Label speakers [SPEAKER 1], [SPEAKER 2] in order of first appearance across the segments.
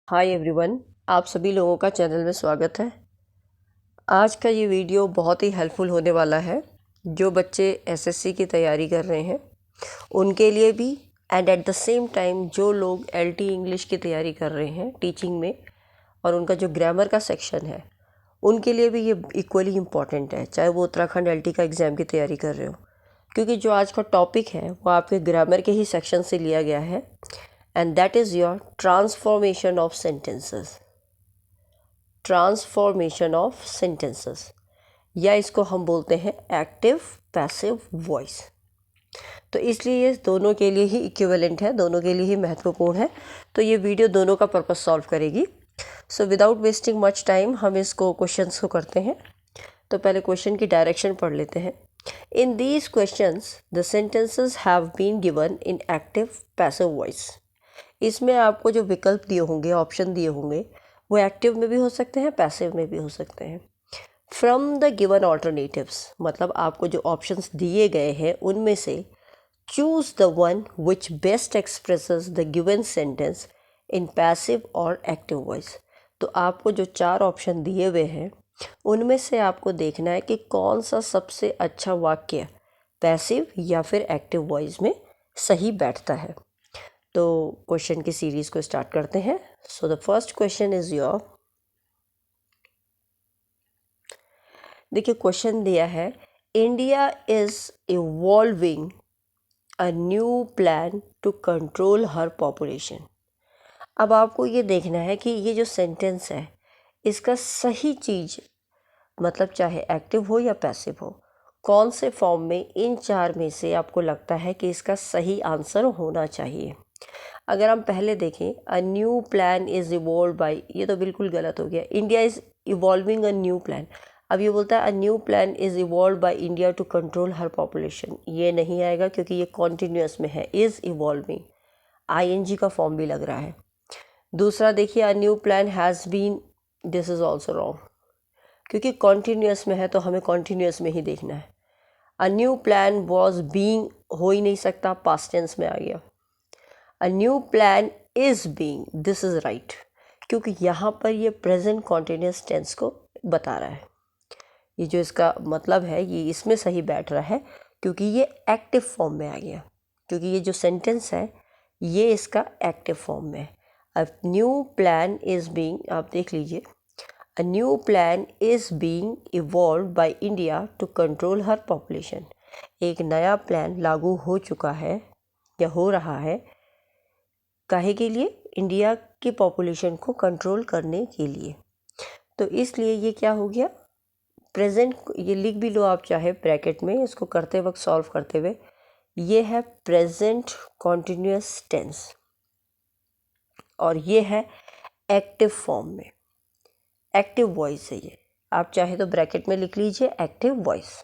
[SPEAKER 1] Hi everyone, आप सभी लोगों का चैनल में स्वागत है। आज का ये वीडियो बहुत ही हेल्पफुल होने वाला है। जो बच्चे एसएससी की तैयारी कर रहे हैं उनके लिए भी, and at the same time जो लोग एलटी इंग्लिश की तैयारी कर रहे हैं टीचिंग में और उनका जो ग्रामर का सेक्शन है उनके लिए भी ये इक्वली इम्पॉर्टेंट है, चाहे वो उत्तराखंड एलटी का एग्ज़ाम की तैयारी कर रहे हो। क्योंकि जो आज का टॉपिक है वो आपके ग्रामर के ही सेक्शन से लिया गया है, and that is your transformation of sentences. Transformation of sentences, या इसको हम बोलते हैं एक्टिव पैसिव वॉइस। तो इसलिए ये दोनों के लिए ही इक्विवेलेंट है, दोनों के लिए ही महत्वपूर्ण है। तो ये वीडियो दोनों का पर्पस सॉल्व करेगी। So without wasting much time हम इसको क्वेश्चंस को करते हैं। तो पहले क्वेश्चन की डायरेक्शन पढ़ लेते हैं। In these questions the sentences have been given in active passive voice. इसमें आपको जो विकल्प दिए होंगे, ऑप्शन दिए होंगे, वो एक्टिव में भी हो सकते हैं, पैसिव में भी हो सकते हैं। फ्रॉम द गिवन ऑल्टरनेटिव्स, मतलब आपको जो ऑप्शंस दिए गए हैं उनमें से choose the one which best expresses the given sentence in passive और एक्टिव वॉइस। तो आपको जो 4 ऑप्शन दिए हुए हैं उनमें से आपको देखना है कि कौन सा सबसे अच्छा वाक्य पैसिव या फिर एक्टिव वॉइस में सही बैठता है। तो क्वेश्चन की सीरीज़ को स्टार्ट करते हैं। So the first question is your, देखिए क्वेश्चन दिया है, India is evolving a new plan to control her population. अब आपको ये देखना है कि ये जो सेंटेंस है इसका सही चीज़, मतलब चाहे एक्टिव हो या पैसिव हो, कौन से फॉर्म में इन 4 में से आपको लगता है कि इसका सही आंसर होना चाहिए। अगर हम पहले देखें, a new plan is evolve by, ये तो बिल्कुल गलत हो गया। India is evolving a new plan, अब ये बोलता है a new plan is evolve by India to control her population. ये नहीं आएगा क्योंकि ये कॉन्टीन्यूअस में है, इज़ इवॉल्विंग, आईएनजी का फॉर्म भी लग रहा है। दूसरा देखिए, a new plan has been, this is also wrong, क्योंकि कॉन्टीन्यूअस में है तो हमें कॉन्टीन्यूअस में ही देखना है। A new plan was being हो ही नहीं सकता, पास्ट टेंस में आ गया। अ new plan is being, this is right, क्योंकि यहाँ पर ये प्रेजेंट कॉन्टीन्यूअस टेंस को बता रहा है। ये जो इसका मतलब है ये इसमें सही बैठ रहा है क्योंकि ये एक्टिव फॉर्म में आ गया, क्योंकि ये जो सेंटेंस है ये इसका एक्टिव फॉर्म में है। A new plan is being, आप देख लीजिए, a new plan is being evolve by India to control her population. एक नया प्लान लागू हो चुका है या हो रहा है, काहे के लिए? इंडिया की पॉपुलेशन को कंट्रोल करने के लिए। तो इसलिए ये क्या हो गया, प्रेजेंट, ये लिख भी लो आप चाहे ब्रैकेट में, इसको करते वक्त सॉल्व करते हुए, ये है प्रेजेंट कॉन्टिन्यूअस टेंस और ये है एक्टिव फॉर्म में, एक्टिव वॉइस है ये। आप चाहे तो ब्रैकेट में लिख लीजिए एक्टिव वॉइस।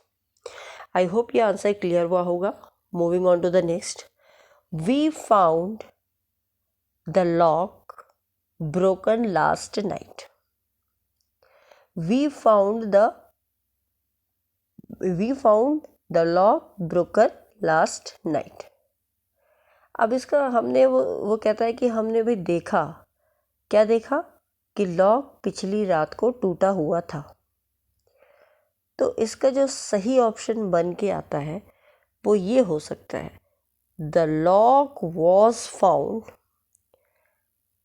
[SPEAKER 1] आई होप ये आंसर क्लियर हुआ होगा। Moving on to the next, we found the lock broken last night. We found the lock broken last night। अब इसका हमने वो कहता है कि हमने भी देखा, क्या देखा? कि लॉक पिछली रात को टूटा हुआ था। तो इसका जो सही ऑप्शन बन के आता है वो ये हो सकता है, the lock was found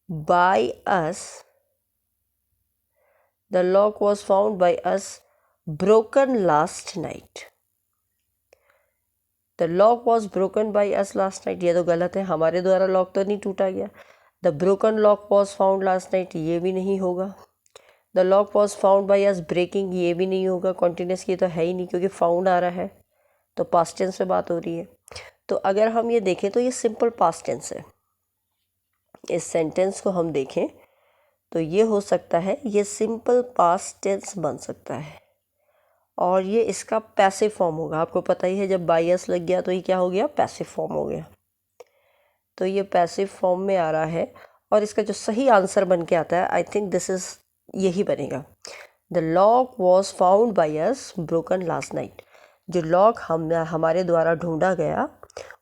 [SPEAKER 1] by us, the lock was found by us broken last night. The lock was broken by us last night, ये तो गलत है, हमारे द्वारा लॉक तो नहीं टूटा गया। The broken lock was found last night, ये भी नहीं होगा। The lock was found by us breaking, ये भी नहीं होगा, कॉन्टीन्यूस की तो है ही नहीं क्योंकि फाउंड आ रहा है, तो पास्ट टेंस में बात हो रही है। तो अगर हम ये देखें तो ये सिंपल पास्ट टेंस है। इस सेंटेंस को हम देखें तो ये हो सकता है, ये सिंपल पास्ट टेंस बन सकता है और ये इसका पैसिव फॉर्म होगा। आपको पता ही है जब बायस लग गया तो ये क्या हो गया, पैसिव फॉर्म हो गया। तो ये पैसिव फॉर्म में आ रहा है और इसका जो सही आंसर बन के आता है, आई थिंक दिस इज़, यही बनेगा, the lock was found by us broken last night. जो लॉक हमारे द्वारा ढूंढा गया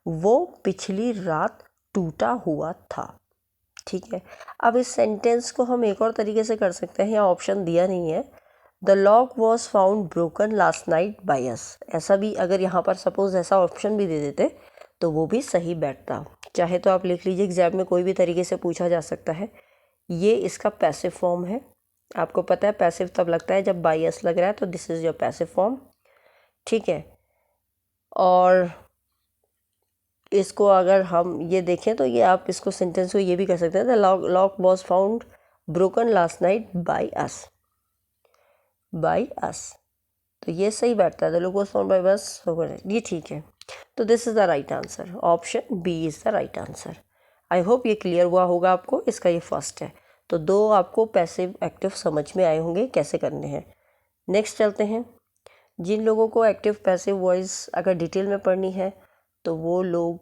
[SPEAKER 1] वो पिछली रात टूटा हुआ था। ठीक है। अब इस सेंटेंस को हम एक और तरीके से कर सकते हैं, यहाँ ऑप्शन दिया नहीं है। The lock was found broken last night by अस, ऐसा भी अगर यहाँ पर सपोज ऐसा ऑप्शन भी दे देते तो वो भी सही बैठता। चाहे तो आप लिख लीजिए, एग्जाम में कोई भी तरीके से पूछा जा सकता है। ये इसका पैसिव फॉर्म है। आपको पता है पैसिव तब लगता है जब बाय अस लग रहा है, तो this is your passive form, ठीक है। और इसको अगर हम ये देखें तो ये आप इसको सेंटेंस को ये भी कह सकते हैं, the lock was found broken last night by us, by us, तो ये सही बैठता है। The lock was found by us, ये ठीक है। तो this is the right answer, option B is the right answer. I hope ये क्लियर हुआ होगा आपको। इसका ये फर्स्ट है। तो दो आपको पैसिव एक्टिव समझ में आए होंगे कैसे करने हैं। नेक्स्ट चलते हैं। जिन लोगों को एक्टिव पैसिव वॉइस अगर डिटेल में पढ़नी है तो वो लोग,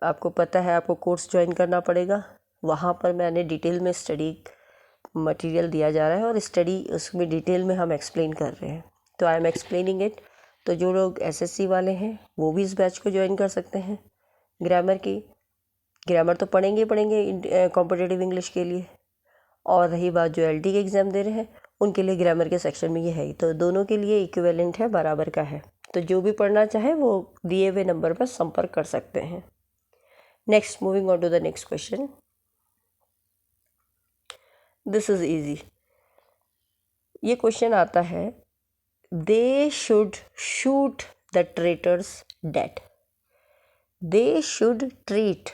[SPEAKER 1] आपको पता है आपको कोर्स ज्वाइन करना पड़ेगा। वहाँ पर मैंने डिटेल में स्टडी मटेरियल दिया जा रहा है और स्टडी उसमें डिटेल में हम एक्सप्लेन कर रहे हैं, तो आई एम एक्सप्लेनिंग इट। तो जो लोग एसएससी वाले हैं वो भी इस बैच को ज्वाइन कर सकते हैं। ग्रामर की, ग्रामर तो पढ़ेंगे कॉम्पिटिटिव इंग्लिश के लिए, और रही बात जो एलटी के एग्ज़ाम दे रहे हैं उनके लिए ग्रामर के सेक्शन में ये है ही, तो दोनों के लिए इक्विवेलेंट है, बराबर का है। तो जो भी पढ़ना चाहे वो दिए हुए नंबर पर संपर्क कर सकते हैं। Next, moving on to the next question. This is easy. ये क्वेश्चन आता है, they should shoot the traitors dead. They should treat,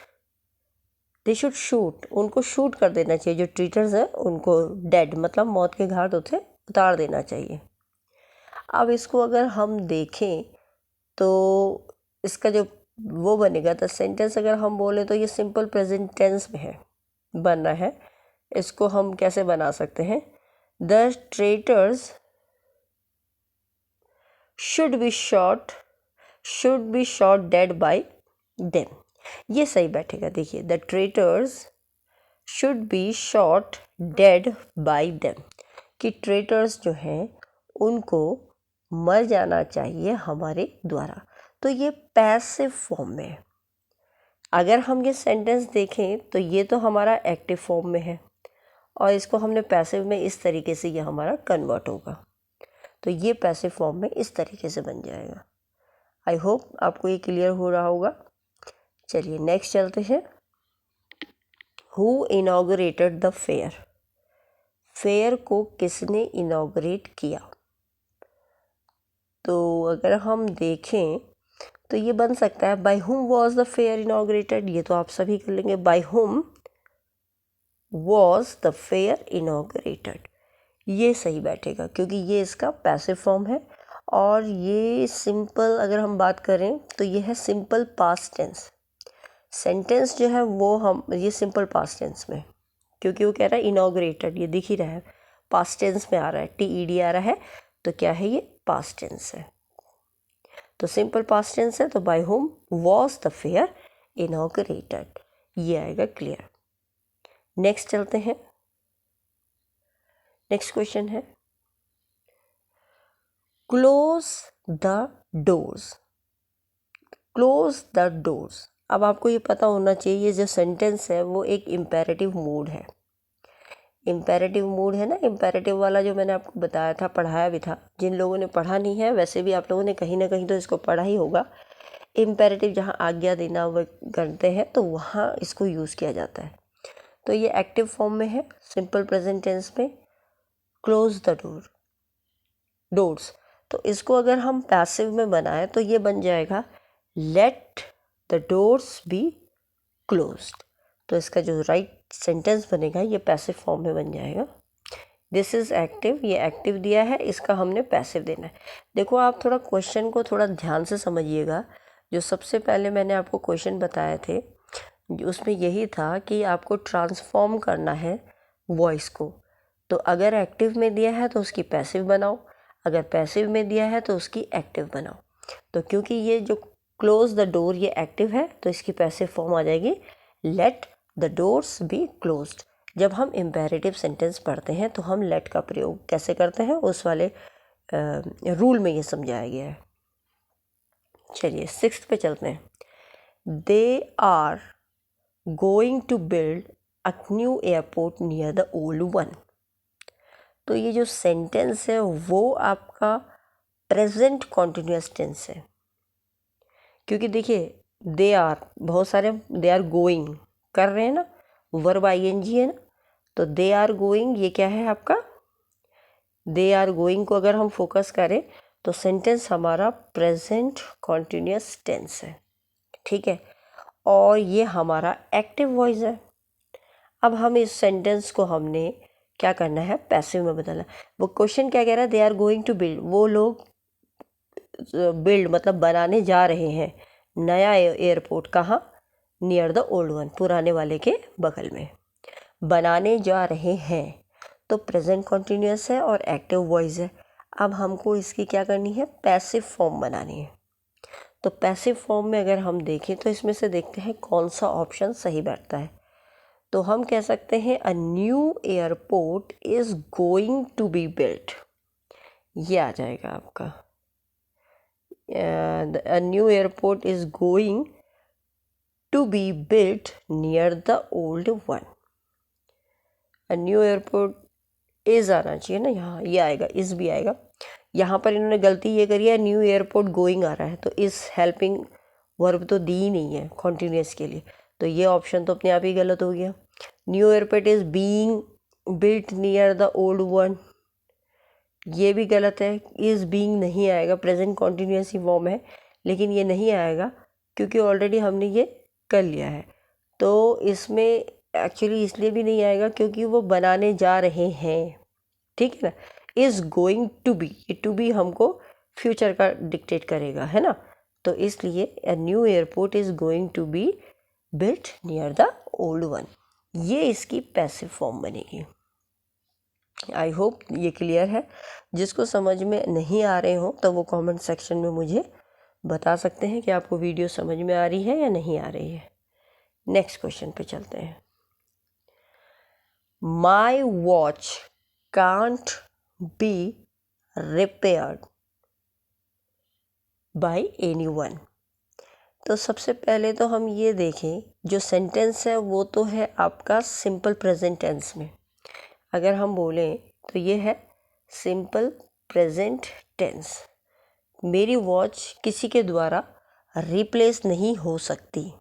[SPEAKER 1] they should shoot, उनको शूट कर देना चाहिए, जो ट्रीटर्स हैं उनको डेड मतलब मौत के घाट उसे उतार देना चाहिए। अब इसको अगर हम देखें तो इसका जो वो बनेगा, द सेंटेंस अगर हम बोले तो ये सिंपल प्रेजेंट टेंस में है, बनना है। इसको हम कैसे बना सकते हैं, the traitors should be shot dead by them, ये सही बैठेगा। देखिए, the traitors should be shot dead by them, कि ट्रेटर्स जो हैं उनको मर जाना चाहिए हमारे द्वारा। तो ये पैसिव फॉर्म में है। अगर हम ये सेंटेंस देखें तो ये तो हमारा एक्टिव फॉर्म में है और इसको हमने पैसिव में इस तरीके से ये हमारा कन्वर्ट होगा, तो ये पैसिव फॉर्म में इस तरीके से बन जाएगा। आई होप आपको ये क्लियर हो रहा होगा। चलिए नेक्स्ट चलते हैं। Who inaugurated the fair, fair को किसने इनॉग्रेट किया। तो अगर हम देखें तो ये बन सकता है, by whom was the fair inaugurated, ये तो आप सभी कर लेंगे, by whom was the fair inaugurated, ये सही बैठेगा क्योंकि ये इसका पैसिव फॉर्म है। और ये सिंपल अगर हम बात करें तो ये है सिंपल पास्ट टेंस। सेंटेंस जो है वो हम ये सिंपल पास्ट टेंस में, क्योंकि वो कह रहा है इनॉग्रेटेड, ये दिख ही रहा है पास्ट टेंस में आ रहा है, टीईडी आ रहा है, तो क्या है ये पास्ट टेंस है। तो सिंपल पास्ट टेंस है, तो by whom was the fair inaugurated, ये आएगा क्लियर। नेक्स्ट चलते हैं। नेक्स्ट क्वेश्चन है, close the doors, close the doors. अब आपको ये पता होना चाहिए ये जो सेंटेंस है वो एक इम्पेरेटिव मूड है। इम्पेरेटिव मूड है ना, इम्पेरेटिव वाला जो मैंने आपको बताया था, पढ़ाया भी था। जिन लोगों ने पढ़ा नहीं है वैसे भी आप लोगों ने कहीं ना कहीं तो इसको पढ़ा ही होगा। इम्पेरेटिव जहाँ आज्ञा देना वो करते हैं तो वहाँ इसको यूज़ किया जाता है। तो ये एक्टिव फॉर्म में है, सिंपल प्रेजेंट टेंस में, क्लोज द डोर्स। तो इसको अगर हम पैसिव में बनाएं तो ये बन जाएगा, let the doors be closed. तो इसका जो राइट सेंटेंस बनेगा ये पैसिव फॉर्म में बन जाएगा। दिस इज़ एक्टिव, ये एक्टिव दिया है, इसका हमने पैसिव देना है। देखो आप थोड़ा क्वेश्चन को थोड़ा ध्यान से समझिएगा। जो सबसे पहले मैंने आपको क्वेश्चन बताए थे उसमें यही था कि आपको ट्रांसफॉर्म करना है वॉइस को। तो अगर एक्टिव में दिया है तो उसकी पैसिव बनाओ, अगर पैसिव में दिया है तो उसकी एक्टिव बनाओ। तो क्योंकि ये जो क्लोज द डोर ये एक्टिव है तो इसकी पैसिव फॉर्म आ जाएगी, let the doors be closed. जब हम इम्पेरेटिव सेंटेंस पढ़ते हैं तो हम लेट का प्रयोग कैसे करते हैं उस वाले रूल में ये समझाया गया है। चलिए सिक्स्थ पे चलते हैं। They are going to build a new airport near the old one. तो ये जो सेंटेंस है वो आपका प्रेजेंट कॉन्टिन्यूअस टेंस है, क्योंकि देखिए दे आर, बहुत सारे दे आर गोइंग कर रहे हैं ना, वर्ब आईएनजी है ना, तो दे आर गोइंग ये क्या है आपका, दे आर गोइंग को अगर हम फोकस करें तो सेंटेंस हमारा प्रेजेंट कॉन्टिन्यूअस टेंस है, ठीक है, और ये हमारा एक्टिव वॉइस है। अब हम इस सेंटेंस को हमने क्या करना है, पैसिव में बदलना। वो क्वेश्चन क्या कह रहा है, they are going to build, वो लोग बिल्ड मतलब बनाने जा रहे हैं नया एयरपोर्ट, कहाँ, नियर द ओल्ड वन, पुराने वाले के बगल में बनाने जा रहे हैं। तो प्रेजेंट कॉन्टिन्यूअस है और एक्टिव वॉइस है। अब हमको इसकी क्या करनी है, पैसिव फॉर्म बनानी है। तो पैसिव फॉर्म में अगर हम देखें तो इसमें से देखते हैं कौन सा ऑप्शन सही बैठता है। तो हम कह सकते हैं a new airport is going to be built, ये आ जाएगा आपका। A new airport is going to be built near the old one. A new airport is आना चाहिए ना, यहाँ ये आएगा, इस भी आएगा। यहाँ पर इन्होंने गलती ये करी है, न्यू एयरपोर्ट गोइंग आ रहा है, तो इस हेल्पिंग वर्ब तो दी ही नहीं है कॉन्टिन्यूस के लिए, तो ये ऑप्शन तो अपने आप ही गलत हो गया। New airport is being built near the old one, ये भी गलत है, इज़ बीइंग नहीं आएगा, प्रेजेंट कॉन्टिन्यूअस ही फॉर्म है, लेकिन ये नहीं आएगा क्योंकि ऑलरेडी हमने ये कर लिया है। तो इसमें एक्चुअली इसलिए भी नहीं आएगा क्योंकि वो बनाने जा रहे हैं, ठीक है ना। इज़ गोइंग टू बी, ये टू बी हमको फ्यूचर का डिक्टेट करेगा, है ना, तो इसलिए a new airport is going to be built near the old one, ये इसकी पैसिव फॉर्म बनेगी। आई होप ये क्लियर है। जिसको समझ में नहीं आ रहे हो तो वो कमेंट सेक्शन में मुझे बता सकते हैं कि आपको वीडियो समझ में आ रही है या नहीं आ रही है। नेक्स्ट क्वेश्चन पे चलते हैं। My watch can't be repaired bye anyone. तो सबसे पहले तो हम ये देखें, जो सेंटेंस है वो तो है आपका सिंपल प्रेजेंट टेंस में। अगर हम बोलें तो ये है सिंपल प्रेजेंट टेंस। मेरी वॉच किसी के द्वारा रिप्लेस नहीं हो सकती,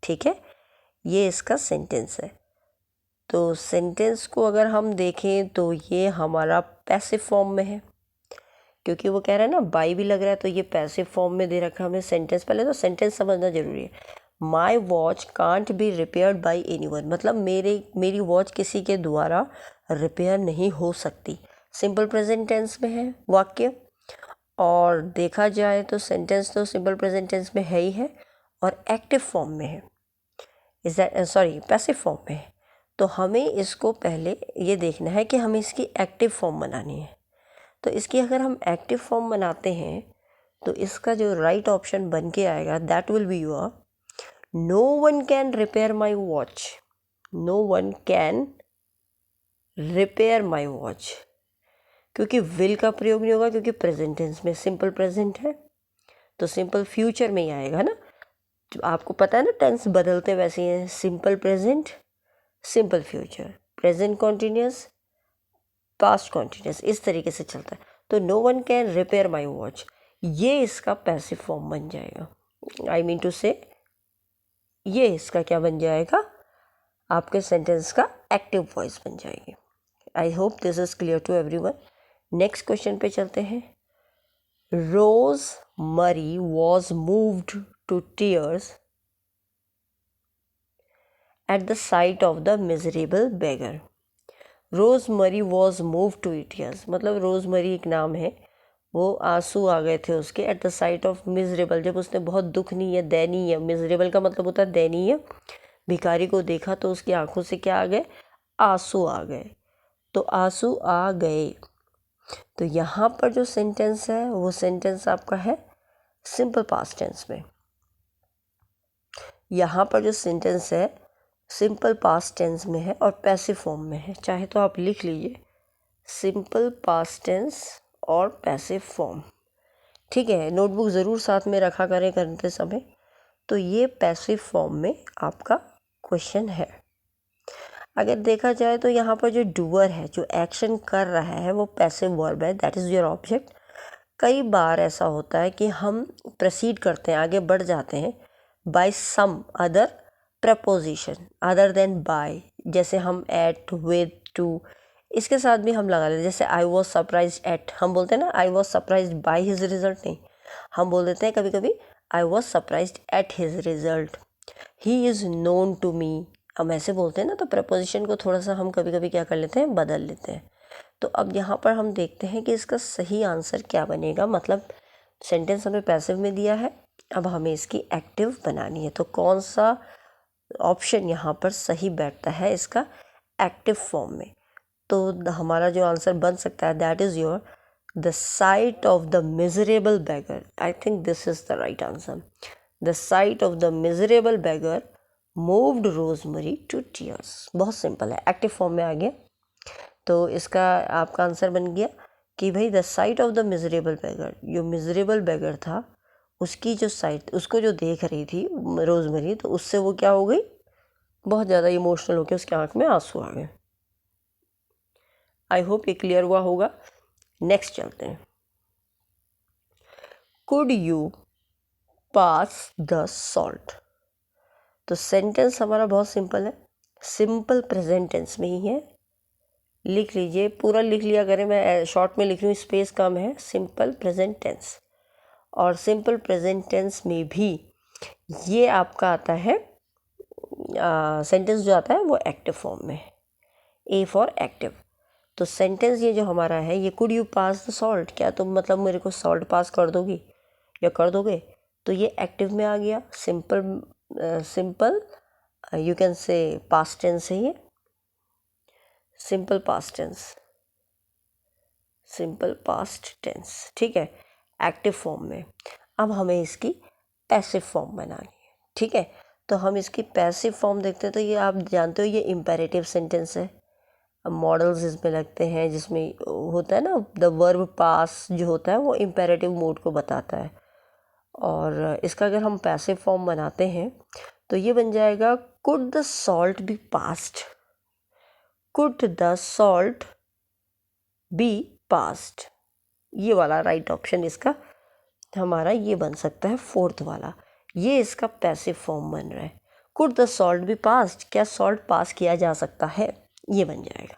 [SPEAKER 1] ठीक है, ये इसका सेंटेंस है। तो सेंटेंस को अगर हम देखें तो ये हमारा पैसिव फॉर्म में है, क्योंकि वो कह रहा है ना बाई भी लग रहा है, तो ये पैसिव फॉर्म में दे रखा है हमें सेंटेंस। पहले तो सेंटेंस समझना जरूरी है। My watch can't be repaired by anyone, मतलब मेरी वॉच किसी के द्वारा रिपेयर नहीं हो सकती। सिंपल प्रेजेंट टेंस में है वाक्य, और देखा जाए तो सेंटेंस तो सिंपल प्रेजेंट टेंस में है ही है, और एक्टिव फॉर्म में है, is that sorry passive form में है। तो हमें इसको पहले ये देखना है कि हमें इसकी एक्टिव फॉर्म बनानी है। तो इसकी अगर हम एक्टिव फॉर्म बनाते हैं तो इसका जो राइट ऑप्शन बन के आएगा that will be your no one can repair my watch. No one can repair my watch, क्योंकि विल का प्रयोग नहीं होगा, क्योंकि प्रेजेंट टेंस में सिंपल प्रेजेंट है, तो सिंपल फ्यूचर में ही आएगा ना। जो आपको पता है ना टेंस बदलते वैसे हैं, simple present, simple future, present continuous, past continuous, इस तरीके से चलता है। तो no one can repair my watch, ये इसका पैसिव फॉर्म बन जाएगा। आई मीन टू से ये इसका क्या बन जाएगा, आपके सेंटेंस का एक्टिव वॉइस बन जाएगी। I hope this is clear to everyone. Next question पे चलते हैं। Rose Mary was moved to tears at the sight of the miserable beggar. Rose Mary was move to tears, मतलब रोज मरी एक नाम है, वो आंसू आ गए थे उसके eight the sight of miserable, जब उसने बहुत दुखनीय दयनीय, मिजरेबल का मतलब होता है दयनीय, भिखारी को देखा तो उसकी आंखों से क्या आ गए, आंसू आ गए। तो आंसू आ गए, तो यहाँ पर जो सेंटेंस है वो सेंटेंस आपका है सिंपल पास्ट टेंस में। यहाँ पर जो सेंटेंस है सिंपल पास्ट टेंस में है और पैसिव फॉर्म में है। चाहे तो आप लिख लीजिए सिंपल पास्ट टेंस और पैसिव फॉर्म, ठीक है, नोटबुक ज़रूर साथ में रखा करें करते समय। तो ये पैसिव फॉर्म में आपका क्वेश्चन है। अगर देखा जाए तो यहाँ पर जो डूअर है, जो एक्शन कर रहा है, वो पैसिव वर्ब है, दैट इज़ योर ऑब्जेक्ट। कई बार ऐसा होता है कि हम प्रोसीड करते हैं, आगे बढ़ जाते हैं by some other preposition other than by, जैसे हम एट, विद, टू, इसके साथ भी हम लगा लेते हैं। जैसे आई वॉज सरप्राइज एट, हम बोलते हैं ना I was surprise by his result, नहीं, हम बोल देते हैं कभी कभी I was surprise at his result. He is known to me, हम ऐसे बोलते हैं ना, तो प्रपोजिशन को थोड़ा सा हम कभी कभी क्या कर लेते हैं, बदल लेते हैं। तो अब यहाँ पर हम देखते हैं कि इसका सही आंसर क्या बनेगा। मतलब सेंटेंस हमें पैसिव में दिया है, अब हमें इसकी एक्टिव बनानी है। तो कौन सा ऑप्शन यहाँ पर सही बैठता है इसका एक्टिव फॉर्म में? तो हमारा जो आंसर बन सकता है that is your the sight of the miserable beggar. I think this is the right answer. The sight of the miserable beggar moved Rosemary to tears. बहुत सिंपल है, एक्टिव फॉर्म में आ गया। तो इसका आपका आंसर बन गया कि भाई the sight of the miserable beggar, जो मिजरेबल बेगर था उसकी जो साइट, उसको जो देख रही थी रोजमेरी, तो उससे वो क्या हो गई, बहुत ज़्यादा इमोशनल होकर उसके आंख में आंसू आ गए। आई होप ये क्लियर हुआ होगा। नेक्स्ट चलते हैं। Could you pass the salt. तो सेंटेंस हमारा बहुत सिंपल है, सिंपल प्रेजेंट टेंस में ही है। लिख लीजिए, पूरा लिख लिया करें, मैं शॉर्ट में लिख रही हूँ, स्पेस कम है। सिंपल प्रेजेंट टेंस, और सिंपल प्रेजेंट टेंस में भी ये आपका आता है सेंटेंस जो आता है वो एक्टिव फॉर्म में, ए फॉर एक्टिव। तो सेंटेंस ये जो हमारा है, ये could you pass the salt, क्या तुम मतलब मेरे को सॉल्ट पास कर दोगी या कर दोगे, तो ये एक्टिव में आ गया। Simple you can say past tense है ये, simple past tense, simple past tense, ठीक है, एक्टिव फॉर्म में। अब हमें इसकी पैसिव फॉर्म बनानी है, ठीक है। तो हम इसकी पैसिव फॉर्म देखते हैं। तो ये आप जानते हो ये इम्पेरेटिव सेंटेंस है। अब मॉडल्स इसमें लगते हैं जिसमें होता है ना, द वर्ब पास जो होता है वो इम्पेरेटिव मोड को बताता है। और इसका अगर हम पैसिव फॉर्म बनाते हैं तो ये बन जाएगा could the salt be passed, could the salt be passed. ये वाला राइट ऑप्शन इसका हमारा ये बन सकता है, फोर्थ वाला। ये इसका पैसिव फॉर्म बन रहा है। Could the salt be passed, क्या सॉल्ट पास किया जा सकता है, ये बन जाएगा।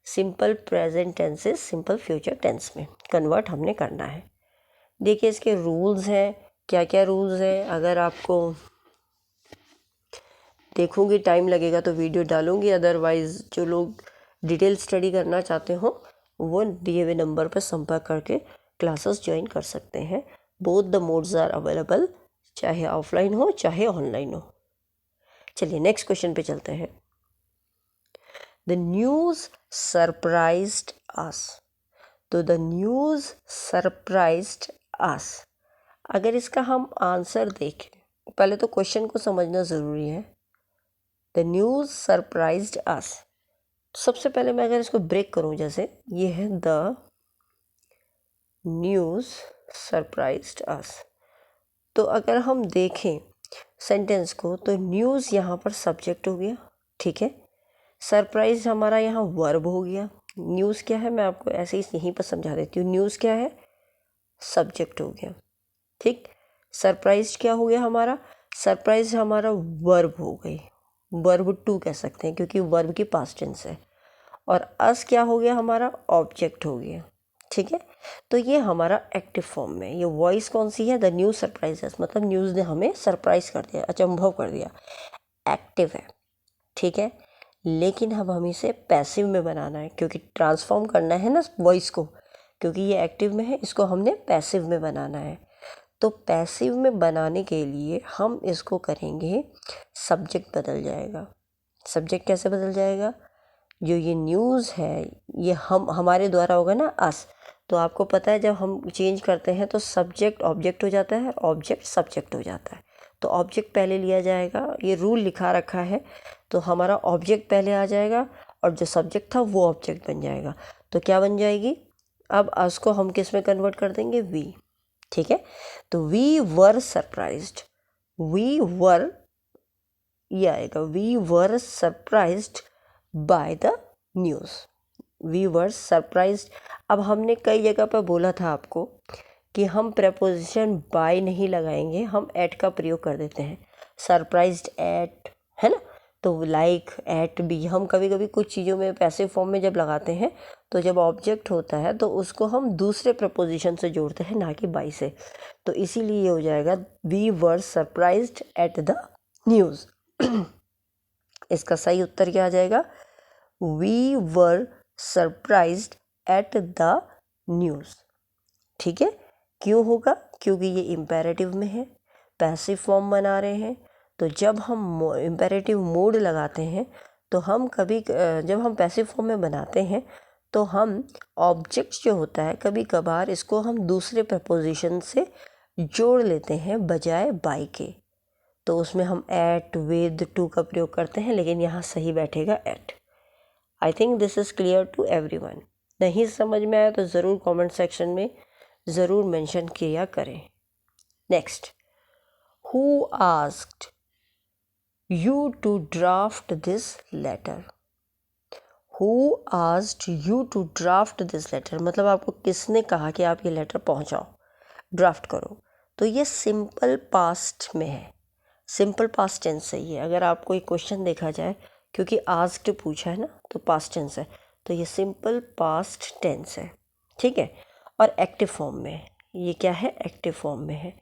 [SPEAKER 1] सिंपल प्रेजेंट टेंस से सिंपल फ्यूचर टेंस में कन्वर्ट हमने करना है। देखिए इसके रूल्स हैं, क्या क्या रूल्स हैं। अगर आपको देखूंगी टाइम लगेगा तो वीडियो डालूंगी, अदरवाइज़ जो लोग डिटेल स्टडी करना चाहते हो वो दिए हुए नंबर पर संपर्क करके क्लासेस ज्वाइन कर सकते हैं। Both the modes are available, चाहे ऑफलाइन हो चाहे ऑनलाइन हो। चलिए नेक्स्ट क्वेश्चन पे चलते हैं। द न्यूज़ सरप्राइज्ड अस। तो द न्यूज़ सरप्राइज्ड अस, अगर इसका हम आंसर देखें, पहले तो क्वेश्चन को समझना ज़रूरी है। द न्यूज़ सरप्राइज्ड अस, सबसे पहले मैं अगर इसको ब्रेक करूं, जैसे ये है द न्यूज़ सरप्राइज्ड अस, तो अगर हम देखें सेंटेंस को तो न्यूज़ यहाँ पर सब्जेक्ट हो गया, ठीक है। सरप्राइज हमारा यहाँ वर्ब हो गया। न्यूज़ क्या है मैं आपको ऐसे ही यहीं पर समझा देती हूँ। न्यूज़ क्या है, सब्जेक्ट हो गया, ठीक। सरप्राइज क्या हो गया हमारा, सरप्राइज हमारा वर्ब हो गई, वर्ब टू कह सकते हैं क्योंकि वर्ब की पास्ट टेंस है। और अस क्या हो गया हमारा, ऑब्जेक्ट हो गया, ठीक है। तो ये हमारा एक्टिव फॉर्म में, ये वॉइस कौन सी है, द न्यूज़ सरप्राइजेस, मतलब न्यूज़ ने हमें सरप्राइज कर दिया, अचंभव कर दिया, एक्टिव है, ठीक है। लेकिन अब हमें इसे पैसिव में बनाना है क्योंकि ट्रांसफॉर्म करना है ना वॉइस को, क्योंकि ये एक्टिव में है, इसको हमने पैसिव में बनाना है। तो पैसिव में बनाने के लिए हम इसको करेंगे, सब्जेक्ट बदल जाएगा। सब्जेक्ट कैसे बदल जाएगा, जो ये न्यूज़ है ये हमारे द्वारा होगा ना अस, तो आपको पता है जब हम चेंज करते हैं तो सब्जेक्ट ऑब्जेक्ट हो जाता है, ऑब्जेक्ट सब्जेक्ट हो जाता है। तो ऑब्जेक्ट पहले लिया जाएगा, ये रूल लिखा रखा है, तो हमारा ऑब्जेक्ट पहले आ जाएगा और जो सब्जेक्ट था वो ऑब्जेक्ट बन जाएगा। तो क्या बन जाएगी, अब अस को हम किस में कन्वर्ट कर देंगे, वी, ठीक है। तो we were surprised, we were, ये आएगा we were surprised by the news. We were surprised. अब हमने कई जगह पर बोला था आपको कि हम प्रपोजिशन बाय नहीं लगाएंगे, हम एट का प्रयोग कर देते हैं। सरप्राइज्ड एट, है ना। तो लाइक, एट भी हम कभी कभी कुछ चीज़ों में पैसिव फॉर्म में जब लगाते हैं तो जब ऑब्जेक्ट होता है तो उसको हम दूसरे प्रपोजिशन से जोड़ते हैं, ना कि बाय से। तो इसीलिए ये हो जाएगा we were surprised at the news. इसका सही उत्तर क्या आ जाएगा? We were surprised at the news. ठीक है, क्यों होगा? क्योंकि ये इम्पेरेटिव में है, पैसिव फॉर्म बना रहे हैं। तो जब हम इम्पेरेटिव मोड लगाते हैं तो हम जब हम पैसिव फॉर्म में बनाते हैं तो हम ऑब्जेक्ट जो होता है कभी कभार इसको हम दूसरे प्रपोजिशन से जोड़ लेते हैं बजाय बाय के। तो उसमें हम एट, विद, टू का प्रयोग करते हैं, लेकिन यहाँ सही बैठेगा at. I think this is clear to everyone. नहीं समझ में आया तो ज़रूर कमेंट सेक्शन में ज़रूर मेंशन किया करें। Next, who asked you to draft this letter? Who asked you to draft this letter मतलब आपको किसने कहा कि आप ये लेटर पहुंचाओ, ड्राफ्ट करो। तो ये सिंपल पास्ट में है, सिंपल पास्ट टेंस सही है। अगर आपको एक क्वेश्चन देखा जाए, क्योंकि आस्क्ड पूछा है ना, तो पास्ट टेंस है, तो ये सिंपल पास्ट टेंस है। ठीक है, और एक्टिव फॉर्म में है। ये क्या है? एक्टिव फॉर्म में है।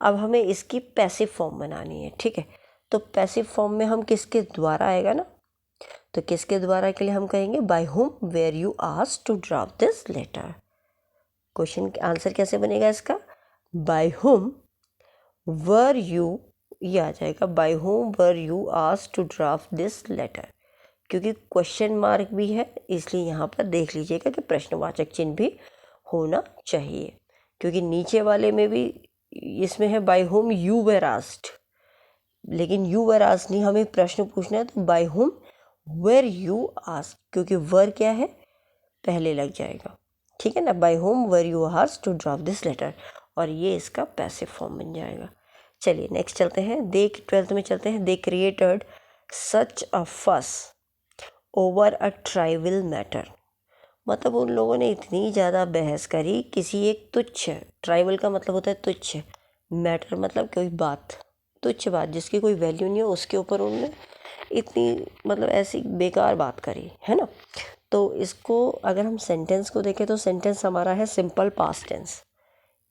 [SPEAKER 1] अब हमें इसकी पैसिव फॉर्म बनानी है। ठीक है, तो पैसिव फॉर्म में हम किसके द्वारा आएगा ना, तो किसके द्वारा के लिए हम कहेंगे by whom were you asked to draft this letter. Question का आंसर कैसे बनेगा इसका? बाय हुम वर यू, ये आ जाएगा by whom were you asked to draft this letter. क्योंकि क्वेश्चन मार्क भी है इसलिए यहाँ पर देख लीजिएगा कि प्रश्नवाचक चिन्ह भी होना चाहिए, क्योंकि नीचे वाले में भी इसमें है by whom you were asked, लेकिन यू वर आस्क्ड नहीं, हमें प्रश्न पूछना है तो bye whom were you asked, क्योंकि वर क्या है? पहले लग जाएगा। ठीक है ना, by whom were you asked to draft this letter, और ये इसका पैसिव फॉर्म बन जाएगा। चलिए नेक्स्ट चलते हैं, दे 12th में चलते हैं। दे क्रिएटेड सच अ फस ओवर अ ट्राइवल मैटर मतलब उन लोगों ने इतनी ज़्यादा बहस करी किसी एक तुच्छ, ट्राइवल का मतलब होता है तुच्छ, मैटर मतलब कोई बात, तुच्छ बात जिसकी कोई वैल्यू नहीं हो, उसके ऊपर उन्होंने इतनी मतलब ऐसी बेकार बात करी, है ना। तो इसको अगर हम सेंटेंस को देखें तो सेंटेंस हमारा है सिंपल पास्ट टेंस,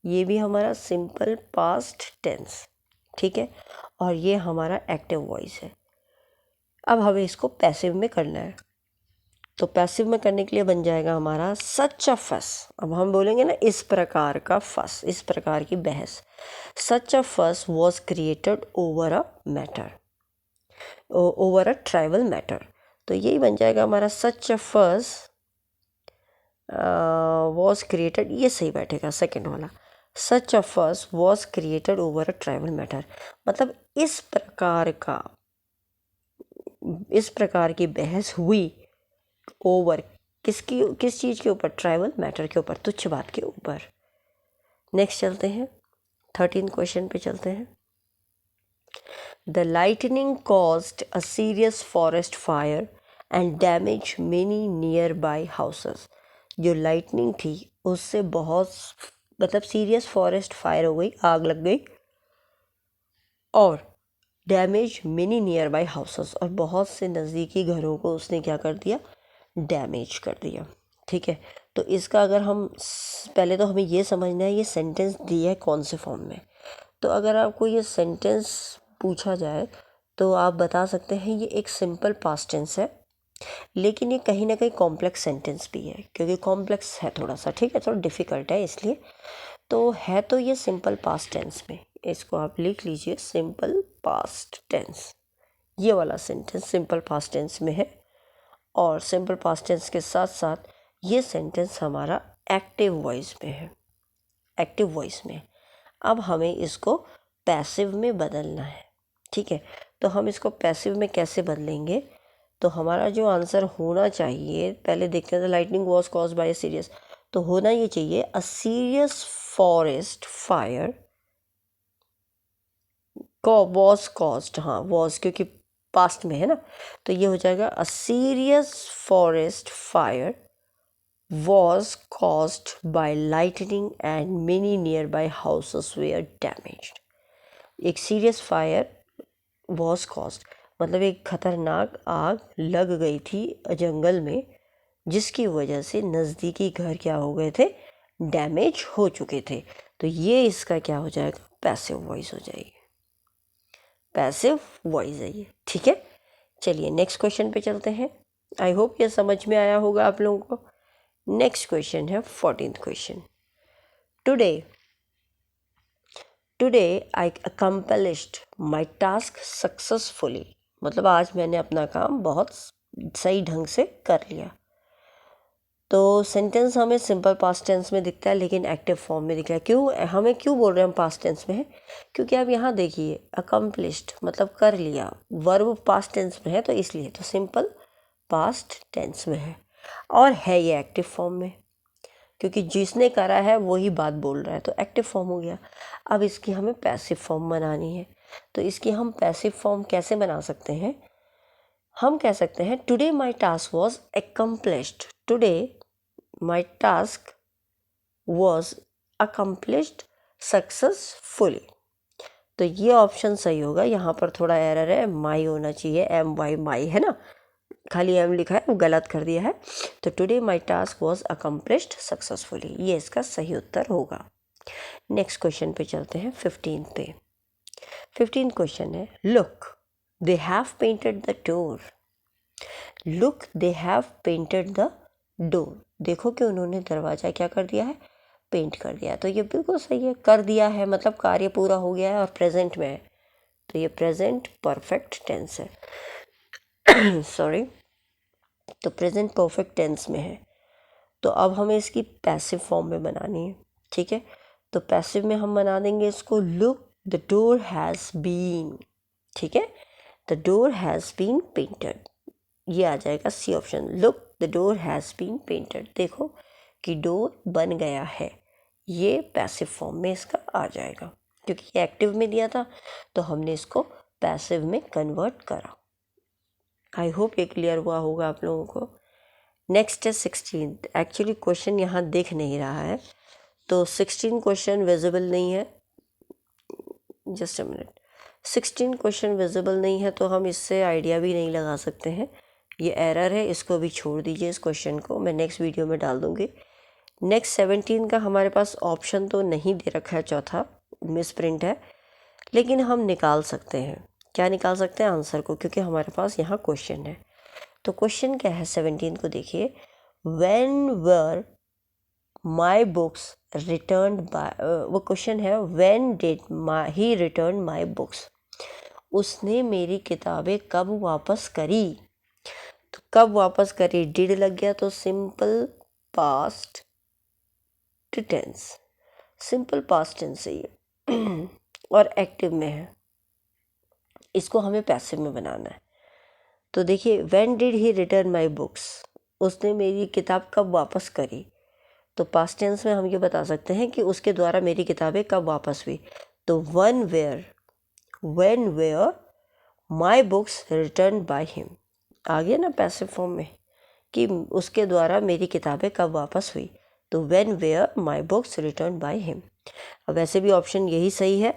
[SPEAKER 1] ये भी हमारा सिंपल पास्ट टेंस। ठीक है, और ये हमारा एक्टिव वॉइस है। अब हमें इसको पैसिव में करना है, तो पैसिव में करने के लिए बन जाएगा हमारा सच अ फस। अब हम बोलेंगे ना इस प्रकार का फस, इस प्रकार की बहस। Such a fuss was created over a matter, over a trivial matter. तो यही बन जाएगा हमारा सच अ फस वॉज क्रिएटेड, ये सही बैठेगा सेकेंड वाला। Such a fuss was created over a trivial matter मतलब इस प्रकार की बहस हुई ओवर, किस चीज़ के ऊपर? ट्राइवल मैटर के ऊपर, तुच्छ बात के ऊपर। नेक्स्ट चलते हैं, 13 क्वेश्चन पे चलते हैं। The lightning caused a serious forest fire and damage many near by houses. जो लाइटनिंग थी उससे बहुत मतलब सीरियस फॉरेस्ट फायर हो गई, आग लग गई, और damage many near by houses, और बहुत से नज़दीकी घरों को उसने क्या कर दिया? डैमेज कर दिया। ठीक है, तो इसका अगर हम पहले तो हमें ये समझना है ये सेंटेंस दिया है कौन से फॉर्म में। तो अगर आपको ये सेंटेंस पूछा जाए तो आप बता सकते हैं ये एक सिंपल पास्ट टेंस है, लेकिन ये कहीं ना कहीं कॉम्प्लेक्स सेंटेंस भी है, क्योंकि कॉम्प्लेक्स है थोड़ा सा। ठीक है, थोड़ा डिफ़िकल्ट है इसलिए। तो है तो ये सिंपल पास्ट टेंस में, इसको आप लिख लीजिए सिंपल पास्ट टेंस। ये वाला सेंटेंस सिंपल पास्ट टेंस में है, और सिंपल पास्ट टेंस के साथ साथ ये सेंटेंस हमारा एक्टिव वॉइस में है, एक्टिव वॉइस में। अब हमें इसको पैसिव में बदलना है। ठीक है, तो हम इसको पैसिव में कैसे बदलेंगे? तो हमारा जो आंसर होना चाहिए, पहले देखते हैं, the lightning was caused by a serious, तो होना ये चाहिए a serious forest fire was caused, हाँ वॉज, क्योंकि पास्ट में है ना, तो ये हो जाएगा a serious forest fire was caused by lightning and many nearby houses were damaged. एक सीरियस फायर was caused मतलब एक खतरनाक आग लग गई थी जंगल में, जिसकी वजह से नज़दीकी घर क्या हो गए थे, डैमेज हो चुके थे। तो ये इसका क्या हो जाएगा, पैसिव वॉइस हो जाएगी, पैसिव वॉइस है ये। ठीक है, चलिए नेक्स्ट क्वेश्चन पे चलते हैं। आई होप ये समझ में आया होगा आप लोगों को। नेक्स्ट क्वेश्चन है 14th question. Today I accomplished my task successfully, मतलब आज मैंने अपना काम बहुत सही ढंग से कर लिया। तो सेंटेंस हमें सिंपल पास्ट टेंस में दिखता है लेकिन एक्टिव फॉर्म में दिख रहा है। क्यों, हमें क्यों बोल रहे हैं हम पास्ट टेंस में है, क्योंकि आप यहाँ देखिए अकम्पलिश्ड मतलब कर लिया, वर्ब पास्ट टेंस में है तो इसलिए, तो सिंपल पास्ट टेंस में है और है ये एक्टिव फॉर्म में, क्योंकि जिसने करा है वही बात बोल रहा है, तो एक्टिव फॉर्म हो गया। अब इसकी हमें पैसिव फॉर्म बनानी है, तो इसकी हम पैसिव फॉर्म कैसे बना सकते हैं, हम कह सकते हैं today my task was accomplished, today my task was accomplished successfully. तो ये ऑप्शन सही होगा। यहाँ पर थोड़ा एरर है, माई होना चाहिए, MY माई है ना, खाली एम लिखा है, वो गलत कर दिया है। तो today my task was accomplished successfully, ये इसका सही उत्तर होगा। नेक्स्ट क्वेश्चन पे चलते हैं 15 पे। 15 क्वेश्चन है look they have painted the door, look they have painted the door, देखो कि उन्होंने दरवाज़ा क्या कर दिया है, पेंट कर दिया। तो ये बिल्कुल सही है, कर दिया है मतलब कार्य पूरा हो गया है और प्रेजेंट में है, तो ये प्रेजेंट परफेक्ट टेंस है सॉरी, तो प्रेजेंट परफेक्ट टेंस में है। तो अब हमें इसकी पैसिव फॉर्म में बनानी है। ठीक है, तो पैसिव में हम बना देंगे इसको look the door has been, ठीक है, the door has been painted, ये आ जाएगा C option, look the door has been painted, देखो कि डोर बन गया है, ये पैसिव फॉर्म में इसका आ जाएगा, क्योंकि ये एक्टिव में दिया था तो हमने इसको पैसिव में कन्वर्ट करा। आई होप ये क्लियर हुआ होगा आप लोगों को। नेक्स्ट है 16। एक्चुअली क्वेश्चन यहाँ दिख नहीं रहा है, तो 16 क्वेश्चन विजिबल नहीं है, just a minute, 16 question visible नहीं है तो हम इससे आइडिया भी नहीं लगा सकते हैं, ये एरर है, इसको भी छोड़ दीजिए, इस क्वेश्चन को मैं नेक्स्ट वीडियो में डाल दूँगी। नेक्स्ट 17 का हमारे पास ऑप्शन तो नहीं दे रखा है, चौथा मिस प्रिंट है, लेकिन हम निकाल सकते हैं, क्या निकाल सकते हैं, आंसर को, क्योंकि हमारे पास यहाँ क्वेश्चन है। तो क्वेश्चन क्या है 17 को देखिए, when were my books return by, वो क्वेश्चन है when did he return my books, उसने मेरी किताबें कब वापस करी, तो कब वापस करी, डिड लग गया तो simple past tense, simple past tense है ये और एक्टिव में है, इसको हमें पैसिव में बनाना है। तो देखिए when did he return my books, उसने मेरी किताब कब वापस करी, तो पास्ट टेंस में हम ये बता सकते हैं कि उसके द्वारा मेरी किताबें कब वापस हुई, तो when were my books return by him, आ गया ना पैसिव फॉर्म में कि उसके द्वारा मेरी किताबें कब वापस हुई, तो when were my books return by him. अब वैसे भी ऑप्शन यही सही है,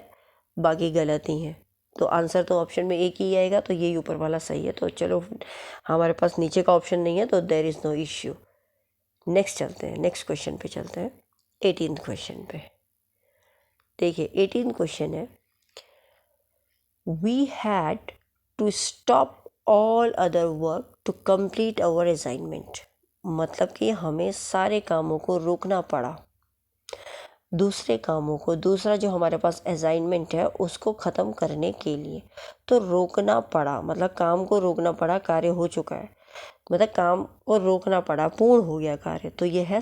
[SPEAKER 1] बाकी गलत ही है, तो आंसर तो ऑप्शन में एक ही आएगा, तो यही ऊपर वाला सही है। तो चलो हमारे पास नीचे का ऑप्शन नहीं है, तो there is no issue. Next चलते हैं, नेक्स्ट क्वेश्चन पे चलते हैं, 18 क्वेश्चन पे। देखिए 18 क्वेश्चन है we had to stop all other work to complete our assignment, मतलब कि हमें सारे कामों को रोकना पड़ा, दूसरे कामों को, दूसरा जो हमारे पास असाइनमेंट है उसको ख़त्म करने के लिए, तो रोकना पड़ा मतलब काम को रोकना पड़ा, कार्य हो चुका है, मतलब काम को रोकना पड़ा, पूर्ण हो गया कार्य, तो ये है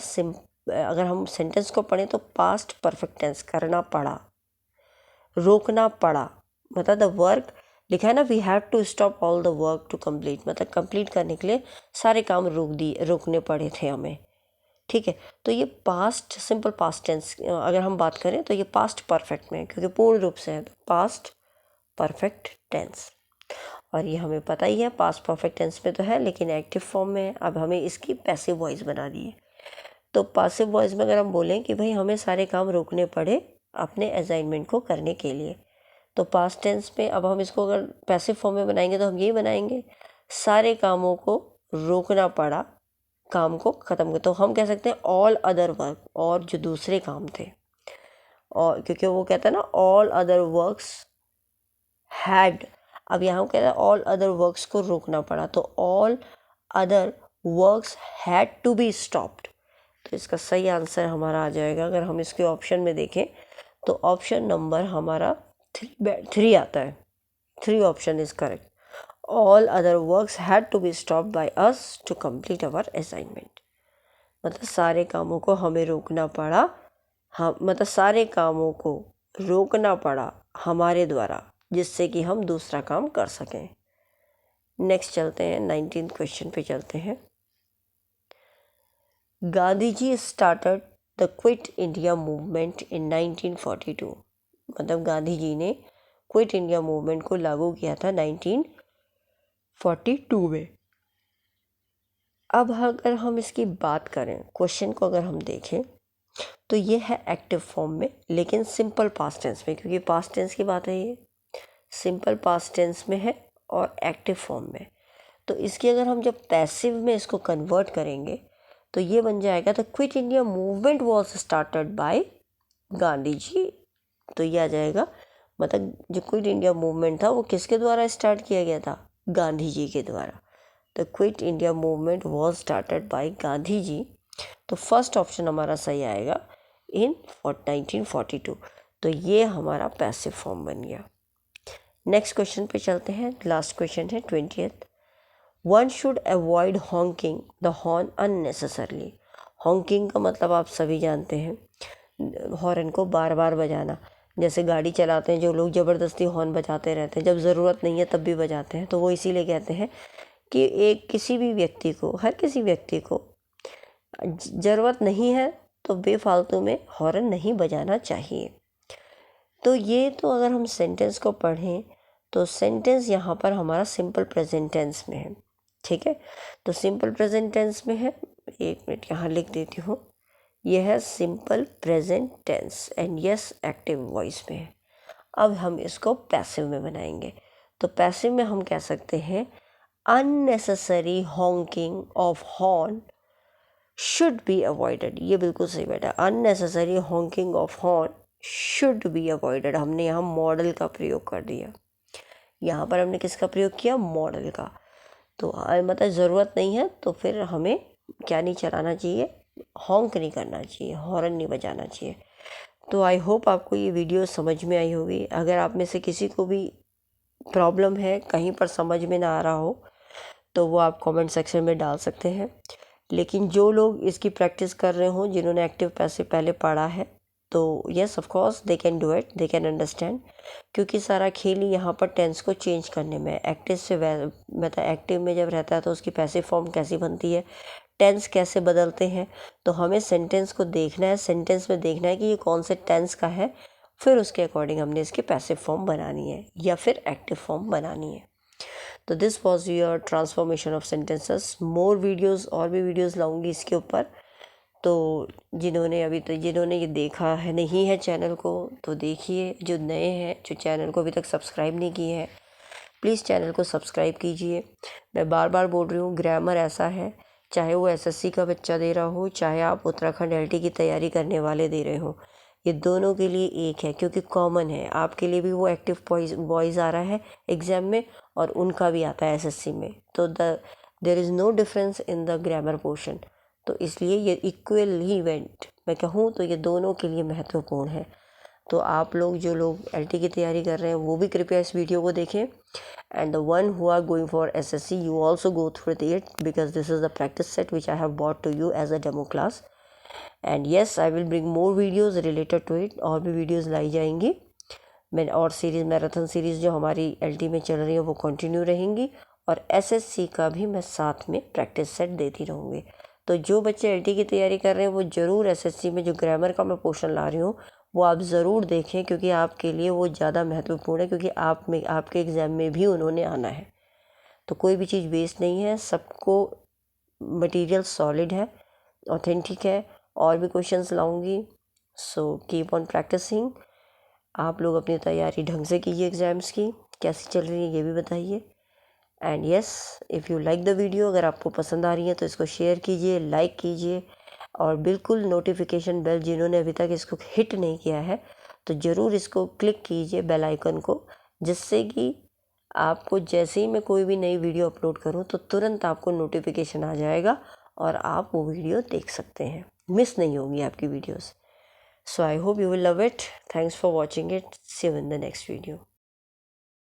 [SPEAKER 1] अगर हम सेंटेंस को पढ़ें तो पास्ट परफेक्ट टेंस, करना पड़ा, रोकना पड़ा, मतलब द वर्क लिखा है ना, we have to stop all the work to complete, मतलब कंप्लीट करने के लिए सारे काम रोकने पड़े थे हमें। ठीक है, तो ये पास्ट सिंपल पास्ट टेंस अगर हम बात करें तो ये पास्ट परफेक्ट में है, क्योंकि पूर्ण रूप से है, तो पास्ट परफेक्ट टेंस। और ये हमें पता ही है पास्ट परफेक्ट टेंस में तो है लेकिन एक्टिव फॉर्म में है। अब हमें इसकी पैसिव वॉइस बनानी है। तो पैसिव वॉइस में अगर हम बोलें कि भाई हमें सारे काम रोकने पड़े अपने असाइनमेंट को करने के लिए, तो पास्ट टेंस में अब हम इसको अगर पैसिव फॉर्म में बनाएंगे तो हम ये बनाएंगे सारे कामों को रोकना पड़ा काम को ख़त्म कर। तो हम कह सकते हैं ऑल अदर वर्क, और जो दूसरे काम थे, और क्योंकि वो कहता है ना ऑल अदर वर्क्स हैड, अब यहाँ कहता है ऑल अदर वर्क्स को रोकना पड़ा, तो all other works had to be stopped. तो इसका सही आंसर हमारा आ जाएगा, अगर हम इसके ऑप्शन में देखें तो ऑप्शन नंबर हमारा 3 आता है। 3 option is correct. All other works had to be stopped by us to complete our assignment. मतलब सारे कामों को हमें रोकना पड़ा, हम मतलब सारे कामों को रोकना पड़ा हमारे द्वारा, जिससे कि हम दूसरा काम कर सकें। नेक्स्ट चलते हैं, 19th क्वेश्चन पे चलते हैं। Gandhi ji started the quit India movement in 1942। मतलब गांधी जी ने क्विट इंडिया मूवमेंट को लागू किया था 1942 में। अब अगर हम इसकी बात करें, क्वेश्चन को अगर हम देखें तो ये है एक्टिव फॉर्म में लेकिन सिंपल पास्ट टेंस में, क्योंकि पास्ट टेंस की बात है, ये सिंपल पास्ट टेंस में है और एक्टिव फॉर्म में। तो इसकी अगर हम जब पैसिव में इसको कन्वर्ट करेंगे तो ये बन जाएगा the quit India movement was started by Gandhi ji. तो ये आ जाएगा, मतलब जो क्विट इंडिया मूवमेंट था वो किसके द्वारा स्टार्ट किया गया था? गांधी जी के द्वारा। The quit India movement was started by Gandhi ji. तो फर्स्ट ऑप्शन हमारा सही आएगा इन 1942। तो ये हमारा पैसिव फॉर्म बन गया। नेक्स्ट क्वेश्चन पे चलते हैं, लास्ट क्वेश्चन है 20th। One should avoid honking the horn unnecessarily. Honking का मतलब आप सभी जानते हैं, हॉर्न को बार बार बजाना। जैसे गाड़ी चलाते हैं जो लोग ज़बरदस्ती हॉर्न बजाते रहते हैं, जब ज़रूरत नहीं है तब भी बजाते हैं, तो वो इसीलिए कहते हैं कि किसी भी व्यक्ति को, हर किसी व्यक्ति को ज़रूरत नहीं है तो बेफालतू में हॉर्न नहीं बजाना चाहिए। तो ये तो अगर हम सेंटेंस को पढ़ें तो सेंटेंस यहाँ पर हमारा सिंपल प्रेजेंट टेंस में है, ठीक है। तो सिंपल प्रेजेंट टेंस में है, एक मिनट यहाँ लिख देती हूँ, यह है simple present tense and yes active voice में है। अब हम इसको पैसिव में बनाएंगे। तो पैसिव में हम कह सकते हैं unnecessary honking of horn should be avoided. ये बिल्कुल सही बैठा, unnecessary honking of horn should be avoided. हमने यहाँ मॉडल का प्रयोग कर दिया, यहाँ पर हमने किसका प्रयोग किया? मॉडल का। तो मतलब ज़रूरत नहीं है तो फिर हमें क्या नहीं चलाना चाहिए? हॉन्क नहीं करना चाहिए, हॉर्न नहीं बजाना चाहिए। तो आई होप आपको ये वीडियो समझ में आई होगी। अगर आप में से किसी को भी प्रॉब्लम है, कहीं पर समझ में ना आ रहा हो, तो वो आप कमेंट सेक्शन में डाल सकते हैं। लेकिन जो लोग इसकी प्रैक्टिस कर रहे हों, जिन्होंने एक्टिव पैसिव पहले पढ़ा है, तो yes of course they can do it, they can understand. क्योंकि सारा खेल ही यहाँ पर टेंस को चेंज करने में, एक्टिव से मतलब एक्टिव में जब रहता है तो उसकी पैसिव फॉर्म कैसी बनती है, टेंस कैसे बदलते हैं। तो हमें सेंटेंस को देखना है, सेंटेंस में देखना है कि ये कौन से टेंस का है, फिर उसके अकॉर्डिंग हमने इसकी पैसिव फॉर्म बनानी है या फिर एक्टिव फॉर्म बनानी है। तो this was your transformation of sentences. More videos, और भी वीडियोज़ लाऊंगी इसके ऊपर। तो जिन्होंने ये देखा है नहीं है चैनल को, तो देखिए। जो नए हैं, जो चैनल को अभी तक सब्सक्राइब नहीं किए हैं, प्लीज़ चैनल को सब्सक्राइब कीजिए। मैं बार बार बोल रही हूँ, ग्रामर ऐसा है, चाहे वो एसएससी का बच्चा दे रहा हो, चाहे आप उत्तराखंड एलटी की तैयारी करने वाले दे रहे हो, ये दोनों के लिए एक है, क्योंकि कॉमन है। आपके लिए भी वो एक्टिव वॉइस आ रहा है एग्ज़ाम में और उनका भी आता है एसएससी में। तो there is no difference in the grammar portion. तो इसलिए ये इक्वल ही इवेंट मैं कहूँ तो ये दोनों के लिए महत्वपूर्ण है। तो आप लोग, जो लोग एलटी की तैयारी कर रहे हैं, वो भी कृपया इस वीडियो को देखें। And the one who are going for SSC, you also go through it, because this is the practice set which I have bought to you as a demo class. And yes, I will bring more videos related to it. और भी videos लाई जाएंगी। मैं और series, marathon series जो हमारी LT में चल रही है वो कंटिन्यू रहेंगी, और एसएससी का भी मैं साथ में प्रैक्टिस सेट देती रहूँगी। तो जो बच्चे एलटी की तैयारी कर रहे हैं वो ज़रूर एसएससी में जो ग्रामर का मैं पोर्शन ला रही हूँ वो आप ज़रूर देखें, क्योंकि आपके लिए वो ज़्यादा महत्वपूर्ण है, क्योंकि आपके एग्ज़ाम में भी उन्होंने आना है। तो कोई भी चीज़ वेस्ट नहीं है, सबको मटेरियल सॉलिड है, ऑथेंटिक है। और भी क्वेश्चंस लाऊंगी, सो कीप ऑन प्रैक्टिसिंग। आप लोग अपनी तैयारी ढंग से कीजिए, एग्ज़ाम्स की कैसी चल रही है ये भी बताइए। And yes, if you like the video, अगर आपको पसंद आ रही है तो इसको शेयर कीजिए, लाइक कीजिए, और बिल्कुल नोटिफिकेशन बेल जिन्होंने अभी तक इसको हिट नहीं किया है तो ज़रूर इसको क्लिक कीजिए बेल आइकन को, जिससे कि आपको जैसे ही मैं कोई भी नई वीडियो अपलोड करूं तो तुरंत आपको नोटिफिकेशन आ जाएगा और आप वो वीडियो देख सकते हैं, मिस नहीं होगी आपकी videos. So I hope you will love it. Thanks for watching it. See you in the next video.